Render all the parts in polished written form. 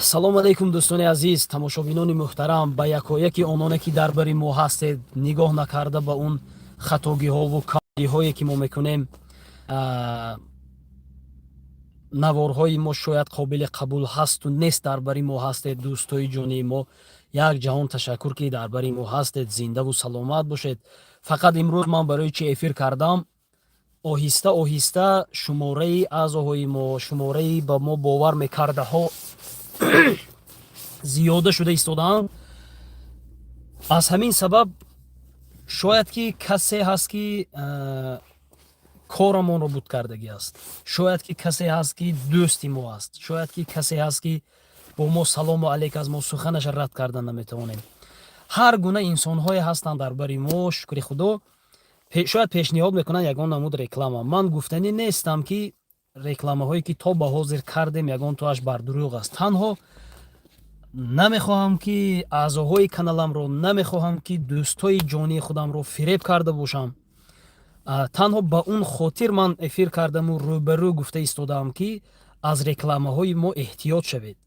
салому алайкум дӯстони азиз, тамошобинони муҳтарам, ба якояки ононе ки дар бари мо ҳастед нигоҳ накарда ба он хатогиҳову камалиҳое ки мо мекунем, наворҳои мо шояд қобили қабул ҳасту нест дар бари мо ҳастед. дӯстои ҷонии мо, як ҷаҳон ташаккур ки дар бари мо ҳастед. Зиндаву саломат бошед. фақат имрӯз ман барои чӣ эфир кардам, оҳиста оҳиста шумораи аъзоҳои мо, шумораи ба мо бовар мекардаҳо зиёда шуда истодаанд. аз ҳамин сабаб шояд ки касе ҳаст ки корамонро буд кардагӣ аст, шояд ки касе ҳаст ки дӯсти мо аст, шояд ки касе ҳаст ки бо мо салому алейк аз мо суханаша рад карда наметавонем. ҳар гуна инсонҳое ҳастанд дар бари мо, шукри худо. шояд пешниҳод мекунанд ягон намуд реклама. ман гуфтанӣ нестам ки рекламаҳое ки то ба ҳозир кардем ягон тоаш бар дурӯғ аст. танҳо намехоҳам ки аъзоҳои каналамро, намехоҳам ки дӯстои ҷонии худамро фиреб карда бошам. танҳо ба он хотир ман эфир кардаму рӯбарӯ гуфта истодаам ки аз рекламаҳои мо эҳтиёт шавед.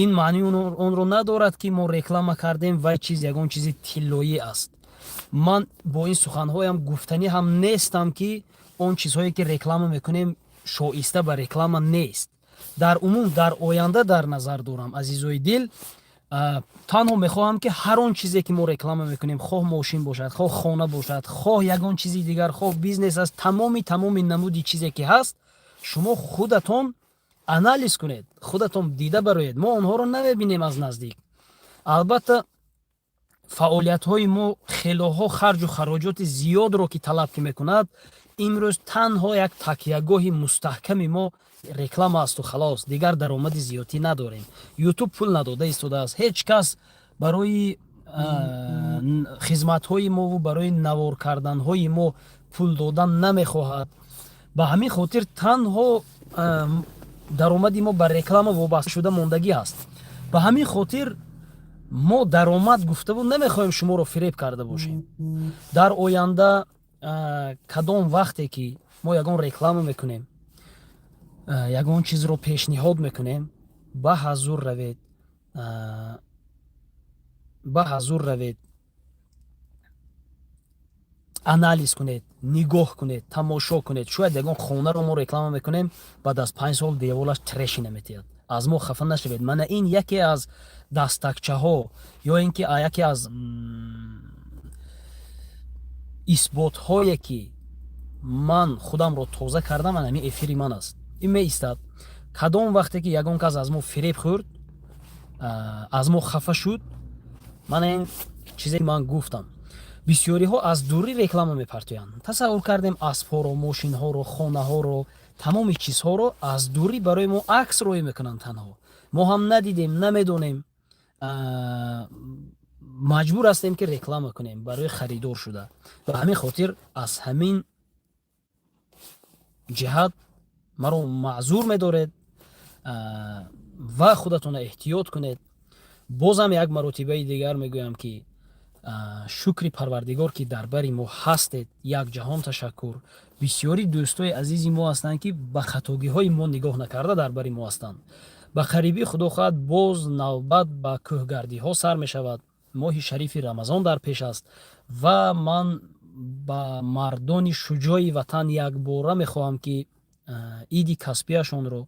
ин маънии онро надорад ки мо реклама кардем ва чиз ягон чизи тиллоӣ аст. ман бо ин суханҳоям гуфтанӣ ҳам нестам ки он чизҳое ки реклама мекунем шоиста ба реклама нест. дар умум дар оянда дар назар дорам, азизои дил, танҳо мехоҳам ки ҳар он чизе ки мо реклама мекунем, хоҳ мошин бошад, хоҳ хона бошад, хоҳ ягон чизи дигар, хоҳ бизнес аст, тамоми намуди чизе ки ҳаст, шумо худатон анализ кунед, худатон дида бароед. мо онҳоро намебинем аз наздик. албатта фаъолиятҳои мо хелоҳо харҷу хароҷоти зиёдро ки талаб ки мекунад, имрӯз танҳо як такягоҳи мустаҳками мо реклама асту халос, дигар даромади зиёдӣ надорем. ютуб пул надода истодааст. ҳеҷ кас барои хизматҳои мову барои навор карданҳои мо пул додан намехоҳад. ба ҳамин хотир танҳо даромади мо ба реклама вобаста шуда мондагӣ аст. ба ҳамин хотир мо даромад гуфтаву намехоҳем шуморо фиреб карда бошем. дар оянда кадом вақте ки мо ягон реклама мекунем, ягон чизро пешниҳод мекунем, ба ҳазур равед, анализ кунед, нигоҳ кунед, тамошо кунед. шояд ягон хонаро мо реклама мекунем, баъд аз 5 сол деволаш треши наметиҳад. аз мо хафа нашавед. мана ин яке аз дастакчаҳо ё ин ки яке аз исботҳое ки ман худамро тоза кардам, ан ҳамин эфири ман аст. ин меистад кадом вақте ки ягон кас аз мо фиреб хӯрд, аз мо хафа шуд, мана ин чизе ки ман гуфтам. бисёриҳо аз дурӣ реклама мепартоянд. тасаввур кардем аспҳоро, мошинҳоро, хонаҳоро, тамоми чизҳоро аз дурӣ барои мо акс роӣ мекунанд. танҳо мо ҳам надидем, намедонем, маҷбур ҳастем ки реклама кунем барои харидор шуда. ба ҳамин хотир аз ҳамин ҷиҳат маро маъзур медоред ва худатона эҳтиёт кунед. бозам як маротибаи дигар мегӯям ки шукри парвардигор ки дар бари мо ҳастед. як ҷаҳон ташаккур. бисёри дӯстои азизи мо ҳастанд ки ба хатогиҳои мо нигоҳ накарда дар бари мо ҳастанд. ба қарибӣ худо хоҳад боз навбат ба кӯҳгардиҳо сар мешавад. моҳи шарифи рамазон дар пеш аст ва ман ба мардони шуҷои ватан якбора мехоҳам ки иди касбияшонро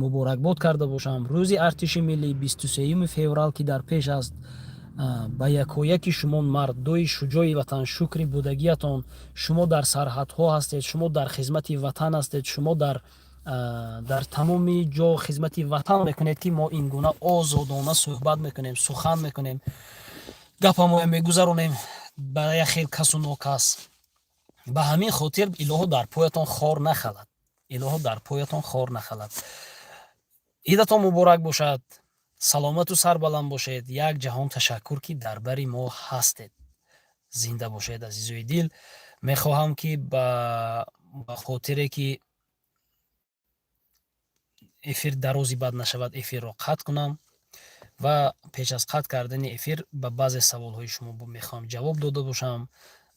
муборакбод карда бошам. рӯзи артиши миллӣ 23 феврал ки дар пеш аст, ба якояки шумо мардои шуҷои ватан шукри будагиятон. шумо дар сарҳадҳо ҳастед, шумо дар хизмати ватан ҳастед, шумо дар тамоми ҷо хизмати ватан мекунед ки мо ин гуна озодона суҳбат мекунем, сухан мекунем, гапамоя мегузаронем ба як хел касу нокас. ба ҳамин хотир илоҳо дар поятон хор нахалад. илоҳо дар поятон хор нахалад. идатон муборак бошад. саломату сарбаланд бошед. як ҷаҳон ташаккур ки дар бари мо ҳастед. зинда бошед азизои дил. мехоҳам ки ба хотире ки эфир дарози бад нашавад, эфирро қатъ кунам ва пеш аз қатъ кардани эфир ба баъзе саволҳои шумо мехоҳам ҷавоб дода бошам.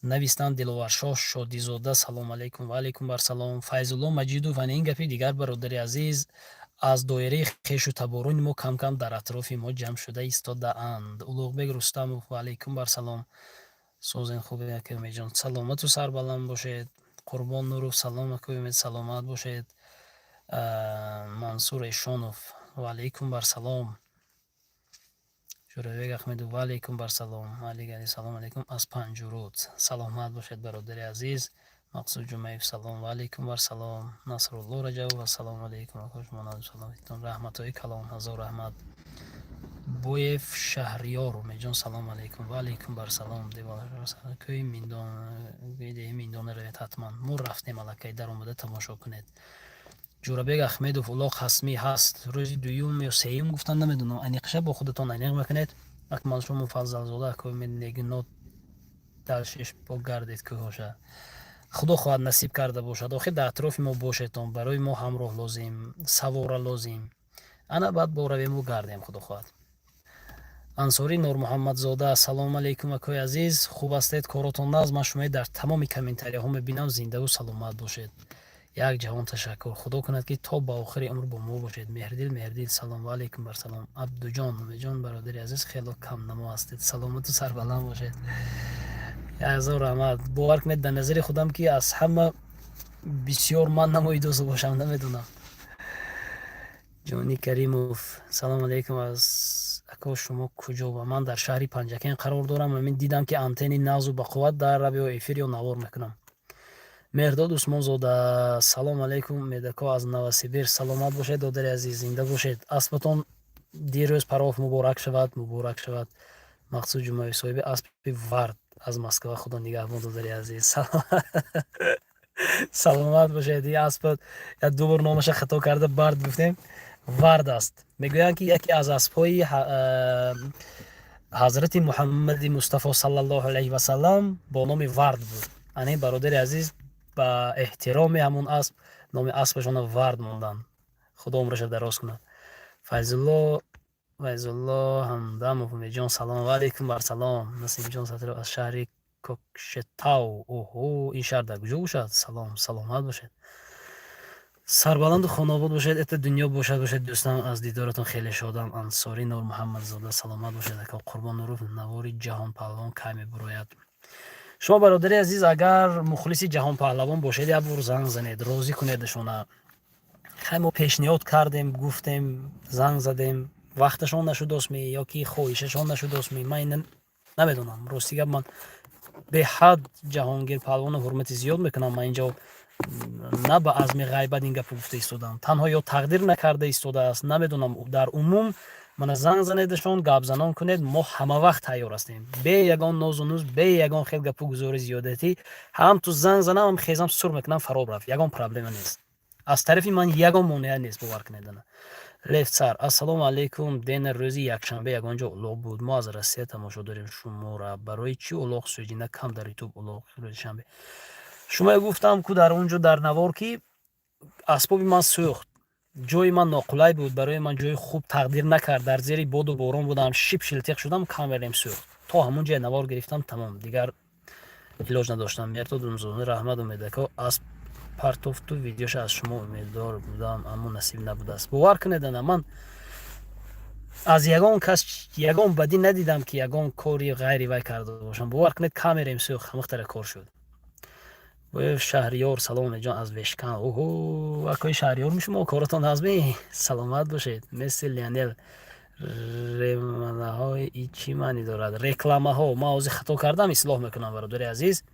навистан Диловаршоҳ Шодизода. салому алайкум. ва алайкум барсалом. Файзулло Маҷидов. ва ин гапи дигар бародари азиз, аз доираи хешу таборуни мо кам-кам дар атрофи мо ҷамъ шуда истодаанд. Улуғбек Рустамов: ва алайкум барсалом. Созен хубе ака Умедҷон, саломату сарбаланд бошед. Қурбон Нуров: салом ака Умед, саломат бошед. Мансур Эшонов: ва алайкум барсалом. Журабек Ахмедов: ва алайкум барсалом. Алик Али: салом алейкум аз Панҷуруд, саломат бошед бародари азиз. Мақсуд Ҷумаев: салом ва алейкум барсалом. Насрулло Раҷабов: ассалому алейкум ака шумо саломатон, раҳматҳои калон, ҳазор раҳмат. Боев Шаҳриёр: Умедҷон, салом алейкум. ва алейкум барсалом. Кӯи Миндона равед ҳатман, мо рафтем аллакай, дар омада тамошо кунед. Ҷурабек Ахмедов: улоқ ҳасмӣ ҳаст, рӯзи дуюм ё сеюм гуфтан намедонам, аниқша бо худатон аниқ мекунед. Акмалшон Муфаззалзода: ака Умед, негинот дар 6 бо гардид кӯҳоша. худо хоҳад насиб карда бошад, охир дар атрофи мо бошедтон, барои мо ҳамроҳ лозим, савора лозим. ана баъд бо равем ӯ гардем, худо хоҳад. Ансори Нурмуҳаммадзода: салому алейкум акои азиз, хуб ҳастед, коротон назм? Ман шумои дар тамоми комментарияҳо мебинам, зиндаву саломат бошед. як ҷаҳон ташаккур, худо кунад ки то ба охири умр бо мо бошед. Меҳридил: салом ва алейкум барсалом. Абдуҷон: Умедҷон бародари азиз, хело камнамо ҳастед, саломату сарбаланд бошед. ҳазор раҳмат. бовар кунед, дар назари худам ки аз ҳама бисёр ман намоидозу бошам, намедонам. ҷони Каримов: салому алейкум, аз ако шумо куҷо? Ва ман дар шаҳри Панҷакен қарор дорам. Ман дидам ки антенни нағзу бақувват дар равиё эфир ё навор мекунам. Меҳрдод Усмонзода: салому алейкум медако аз Новосибир, саломат бошед додари азиз, зинда бошед. аспатон дирӯз паров муборак шавад, муборак шавад. Мақсуд Ҷумаев: соҳиби аспи Вард аз Москва, худо нигаҳбон додари азиз. саломат бошед. ин аспот як ду бор номаша хато карда Бард гуфтем, Вард аст. мегӯянд ки яке аз аспҳои ҳазрати Муҳаммади Мустафо саллаллоҳу алайҳи васалам бо номи Вард буд. ани бародари азиз ба эҳтироми ҳамун асп номи аспашона Вард монданд. худо умраша дароз кунад. Файзулло Ҳамдамов: Умедҷон, салом ва алейкум барсалом. Насимҷон Сатиров аз шаҳри Кокшетау: оҳо, ин шаҳр дар куҷо бошад? Салом, саломат бошед. сарбаланду хонобод бошед, эта дунё бошад дӯстам, аз дидоратон хеле шодам. Ансори Нурмуҳаммадзода: саломат бошед ака. Қурбон Нуров: навори ҷаҳонпаҳлавон кай мебурояд. шумо бародари азиз, агар мухлиси ҷаҳонпаҳлавон бошед, як бор занг занед, розӣ кунедашона. хай мо пешниҳод кардем, гуфтем, занг задем, вақташон нашудосми ё ки хоҳишашон нашудосми. ман ин намедонам, рости гап ман беҳад ҷаҳонгир паҳлавону ҳурмати зиёд мекунам. ман инҷо на ба азми ғайбат ин гапо гуфта истодам, танҳо ё тақдир накарда истодааст, намедонам. дар умум мана занг занедашон, гапзанон кунед, мо ҳама вақт тайёр ҳастем, бе ягон нозу нуз, бе ягон хел гапу гузори зиёдатӣ. ҳам ту занг занам, хезам сур мекунам, фарор рафт, ягон проблема нест. аз тарафи ман ягон монеа нест, бовар кунедана. лефтсар: ассалому алейкум. дена рӯзи якшанбе ягон ҷо улоғ буд. мо аз Россия тамошо дорем шумора. барои чӣ улоғ сӯҷина кам дар ютуб улоғ рӯзи шанбе? шумо гуфтам ку дар онҷо дар навор ки асбоби ман сӯхт, ҷои ман ноқулай буд, барои ман ҷои хуб тақдир накард, дар зери боду борон будам, шип шилтиқ шудам, камерем сӯхт. то ҳамон ҷое навор гирифтам, тамом, дигар илоҷ надоштам. мертод умзони раҳмат умедако асб партофту видеоша аз шумо умеддор будам, аммо насиб набудааст. бовар кунедана, ман аз ягон кас ягон бадӣ надидам ки ягон кори ғайри вай карда бошам. бовар кунед, камерем сӯхт, ҳамахтара кор шуд. боев Шаҳриёр: салом Умедҷон аз Вешкан. оҳо, акои Шаҳриёр мешумо, коротон азми, саломат бошед. месси Леонел: реманаҳои чӣ маъни дорад? Рекламаҳо. ман ҳозир хато кардам, ислоҳ мекунам бародари азиз.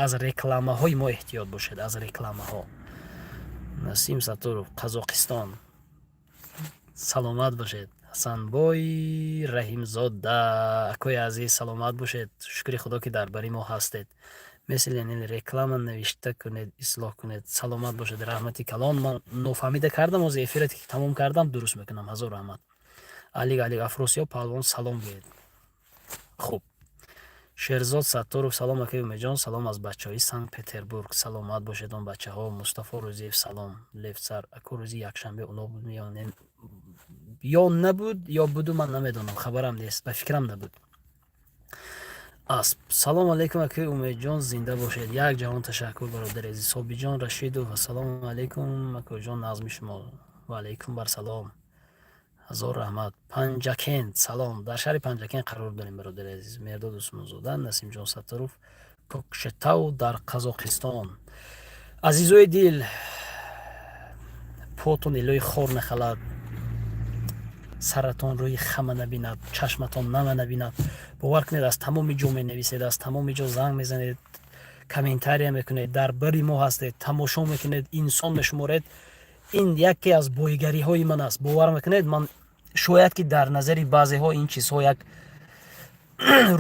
аз рекламаҳои мо эҳтиёт бошед, аз рекламаҳо. Насим Сатуров: Қазоқистон. саломат бошед. ҳасанбой Раҳимзода: акои азиз, саломат бошед, шукри худо ки дар бари мо ҳастед. مثل یعنی реклама навишта кунед, ислоҳ кунед. Саломат бошед, раҳмати калон. Ман нофаҳмида кардам, оз эфирате ки тамом кардам дуруст мекунам. ҳазор раҳмат. Алик Афросиёб паҳлвон салом гӯед. хуб. Шерзод Саттуров: салом акай Умедҷон, салом аз бачаҳои Санкт-Петербург. Саломат бошед он бачаҳо. Мустафо Рӯзиев: салом. Лефтсар: ако рӯзи якшанбе улоғ буд ё набуд, ё буду, ман намедонам, хабарам нест, ба фикрам набуд. асп: салому алейкум акои Умедҷон, зинда бошед. як ҷаҳон ташаккур бародари азиз. Собиҷон Рашидов: ассалому алейкум акоиҷон, назми шумо ва алайкум барсалом. ҳазор раҳмат. Панҷакент салом. Дар шаҳри Панҷакент қарор дорем бародари азиз. Мердод Усмонзода, Насимҷон Саттаров, Кокшетау дар Қазоқистон. азизои дил, потон илои хор нахалад, саратон рӯи хама набинад, чашматон нама набинад. бовар кунед аз тамоми ҷо менависед, аз тамоми ҷо занг мезанед, комментария мекунед, дар бари мо ҳастед, тамошо мекунед, инсон мешуморед. ин яке аз бойгариҳои ман аст. бовар мекунед, ман шояд ки дар назари баъзеҳо ин чизҳо як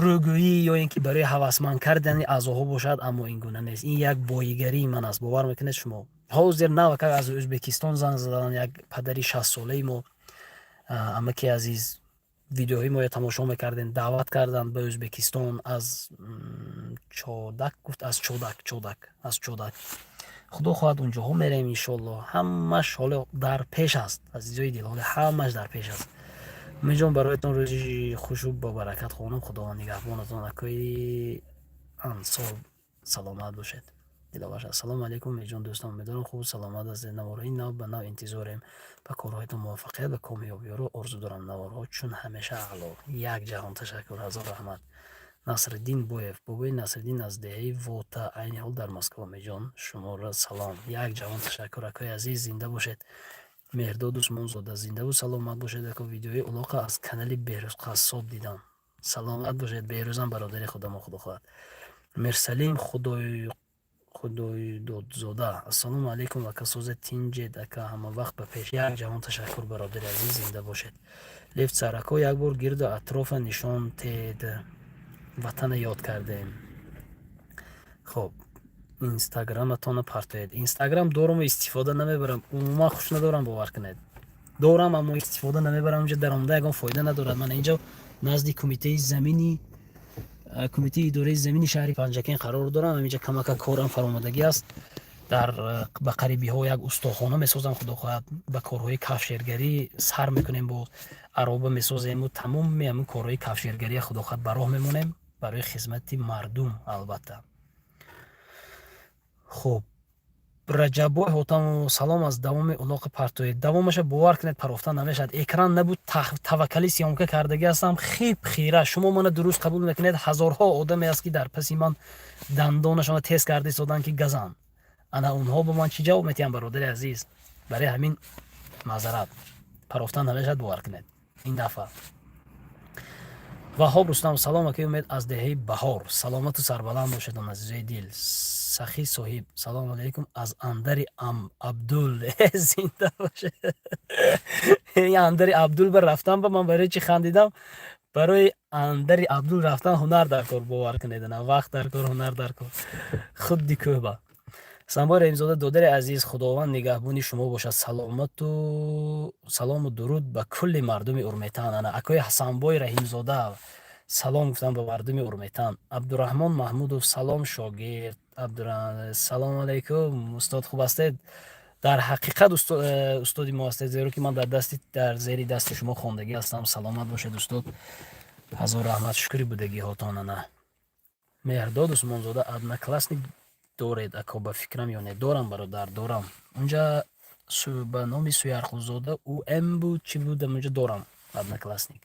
рӯгӯӣ ё ин ки барои ҳавасманд кардани аъзоҳо бошад, аммо ин гуна нест. ин як бойгарии ман аст. бовар мекунед шумо. ҳозир навака аз ӯзбекистон занг задан, як падари 60 солаи мо, амаки азиз, видеоҳои моро тамошо мекардем, даъват карданд ба ӯзбекистон аз чодак гуфт, аз чодак. худо хоҳад унҷоҳо мерем иншоалло. ҳамаш ҳоло дар пеш аст. азизои дил, ҳоло ҳамаш дар пеш аст. умедҷон бароятон рӯзи хушу ба баракат хонам. худованд нигаҳбонатон. акои ансор саломат бошед. диловарш. ассалому алайкум умедҷон дӯстон. умедворам хуб саломат аст. наворҳои нав ба нав интизорем. ба корҳоятон муваффақият ва комёбиёро орзу дорам. наворҳо чун ҳамеша аъло. як ҷаҳон ташаккур. ҳазор раҳмат. Насриддин Боев, бобои Насриддин аз деҳаи Вота, айни ҳол дар Москва. меҷон шуморо салом. як ҷавон ташаккур. акои азиз зинда бошед. Меҳрдод Усмонзода зиндаву саломат бошед. ако видеои улоқа аз канали Беҳрӯз Қассоб дидам. саломат бошед. беҳрӯзам бародари худамо худо хоҳад. Мирсалим худойдодзода. ассалому алайкум акасозе тинҷед ака ҳамавақт ба пеш. як ҷавон ташаккур бародари азиз зинда бошед. Лев Царако як бор гирду атрофа нишон тед. ватана ёд кардем. хоб инстаграматона партоед. инстаграм дорам ва истифода намебарам. умуман хуш надорам. бовар кунед, дорам аммо истифода намебарам. инҷо даромада ягон фоида надорад. ман инҷо назди кумитаи идораи замини шаҳри Панҷакент қарор дорам. инҷо камака корам фаромадагӣ аст. ба қарибиҳо як устохона месозам. худо хоҳад ба корҳои кафшергарӣ сар мекунем, бо ароба месозему. тамоми ҳамин корҳои кафшергарӣ худо хоҳад ба роҳ мемонем барои хизмати мардум. албатта хуб раҷаббой ҳотаму салом аз давоми улоқи партоед. давомаша бовар кунед парофта намешад. экран набуд таваккали сиёмка кардагӣ ҳастам. хиб хира шумо мана дуруст қабул мекунед. ҳазорҳо одаме аст ки дар паси ман дандонашона тез карда истодан ки газан. ана унҳо ба ман чӣ ҷавоб метиҳанд бародари азиз? барои ҳамин маъзарат парофта намешад бовар кунед ин дафъа. ваҳоб рустам салом акаи умед аз деҳаи баҳор. саломату сарбаланд бошедон азизои дил. сахӣ соҳиб салому алайкум аз андари абдул. зинда бошед. андари абдул ба рафтан ба ман барои чӣ хандидам? барои андари абдул рафтан ҳунар дар кор. бовар кунедана вақт дар кор, ҳунар дар кор. худди кӯҳба. самбой раҳимзода додари азиз, худованд нигаҳбони шумо бошад. салому дуруд ба кулли мардуми урметан. ана акои ҳасанбой раҳимзода салом гуфтам ба мардуми урметан. абдураҳмон маҳмудов салом шогирд. салому алайкум устод, хуб ҳастед? дар ҳақиқат устоди мо ҳастед, зеро ки ман дар зери дасти шумо хондагӣ ҳастам. саломат бошед устод. ҳазор раҳмат, шукри будагиҳотон. ана меҳрдод Усмонзода одноклассник доред ако? ба фикрам ё не дорам бародар, дорам. унҷа ба номи Суярхузода ум буд чӣ буд, унҷа дорам одноклассник.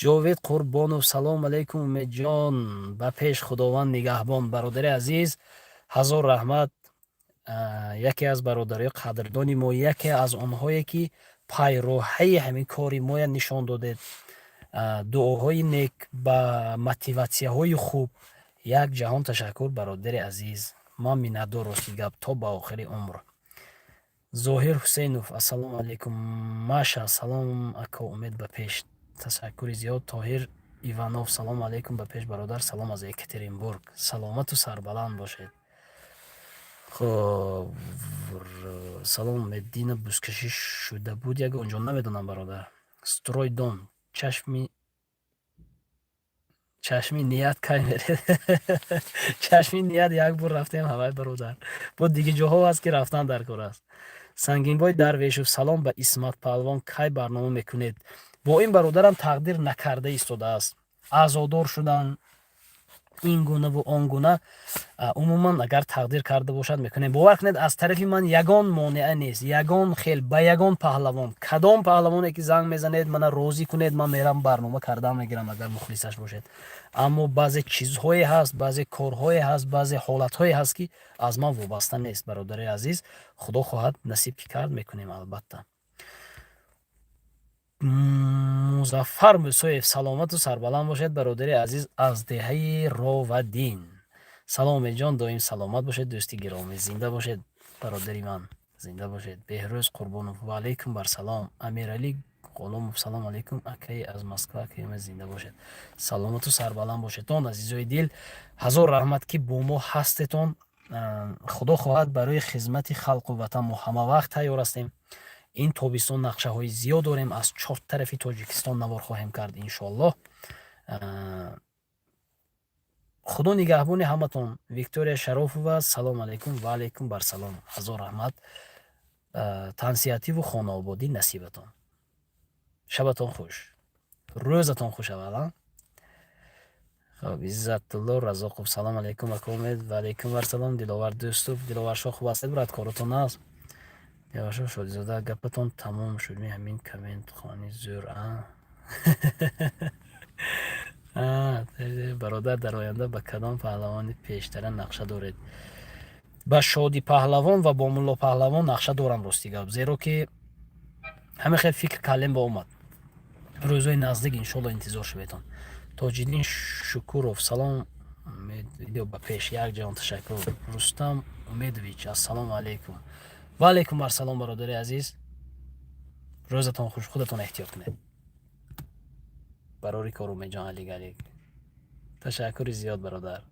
ҷовед Қурбонов салом алайкум умедҷон. ба пеш худованд нигаҳбон. бародари азиз ҳазор раҳмат. яке аз бародариҳои қадрдони мо, яке аз онҳое ки пайроҳаи ҳамин кори моя нишон додед. дуоҳои нек ба мотиватсияҳои хуб. як ҷаҳон ташаккур бародари азиз. ман миннатдор рости гап то ба охири умр. зоҳир ҳусейнов ассалому алайкум. маша салом ако умед ба пеш. ташаккури зиёд. тоҳир иванов салому алайкум ба пеш бародар. салом аз Екатеринбург. саломату сарбаланд бошед. хуб салом медина бузкашӣ шуда буд ягон ҷо намедонам бародар. стройдом чашми ният кай меред. чашми ният як бор рафтем ҳавай бародар. бо диги ҷоҳо аст ки рафтан дар кор аст. сангинбой дарвешов салом ба исмат палвон. кай барнома мекунед? бо ин бародарам тақдир накарда истодааст. аъзодор шудан, ин гуна ву он гуна умуман агар тақдир карда бошад мекунем. бовар кунед аз тарафи ман ягон монеа нест, ягон хел ба ягон паҳлавон, кадом паҳлавоне ки занг мезанед мана розӣ кунед, ман мерам барнома кардан мегирам агар мухлисаш бошед. аммо баъзе чизҳое ҳаст, баъзе корҳое ҳаст, баъзе ҳолатҳое ҳаст ки аз ман вобаста нест. бародари азиз, худо хоҳад насиб ки кард мекунем албатта. музаффар мусоев, саломату сарбаланд бошед бародари азиз аз деҳаи Ровадин. салом меҷон, доим саломат бошед дӯсти гиромӣ, зинда бошед бародари ман, зинда бошед. беҳрӯз Қурбонов, ва алейкум барсалом. Амиралӣ Ғуломов, салом алейкум акаи аз Москва, акаи зинда бошед. саломату сарбаланд бошедтон азизои дил, ҳазор раҳмат ки бо мо ҳастетон. худо хоҳад барои хизмати халқу ватан мо ҳама вақт тайёр ҳастем. ин тобистон нақшаҳои зиёд дорем, аз чор тарафи тоҷикистон навор хоҳем кард иншоаллоҳ. худо нигаҳбони ҳаматон. Виктория Шарофова, салом алейкум. ва алейкум барсалом. ҳазор раҳмат. тансиятиву хонаободӣ насибатон. шабатон хуш, рӯзатон хуш. аввала Иззатулло Разоқов, салом алейкум акомед. ва алейкум барсалом. Диловар дӯстов, Диловар шо хуб ҳастед брат, коротон аст? Диловар Шодизода, гапатон тамом шуд. ҳамин комментхони зӯр бародар, дар оянда ба кадом паҳлавони пештара нақша доред? ба Шоди паҳлавон ва бо Мулло паҳлавон нақша дорам рости гап, зеро ки ҳамин хел фикр калем ба омад. рӯзҳои наздик иншоалло интизор шуветон. Тоҷиддин Шукуров, салом видео ба пеш, як ҷаҳон ташаккур. Рустам Умедович, ассалому алейкум. ва алейкум барсалом бародари азиз. рӯзатон хуш, худатон эҳтиёт кунед. барори кору меҷон алик алик. ташаккури зиёд бародар.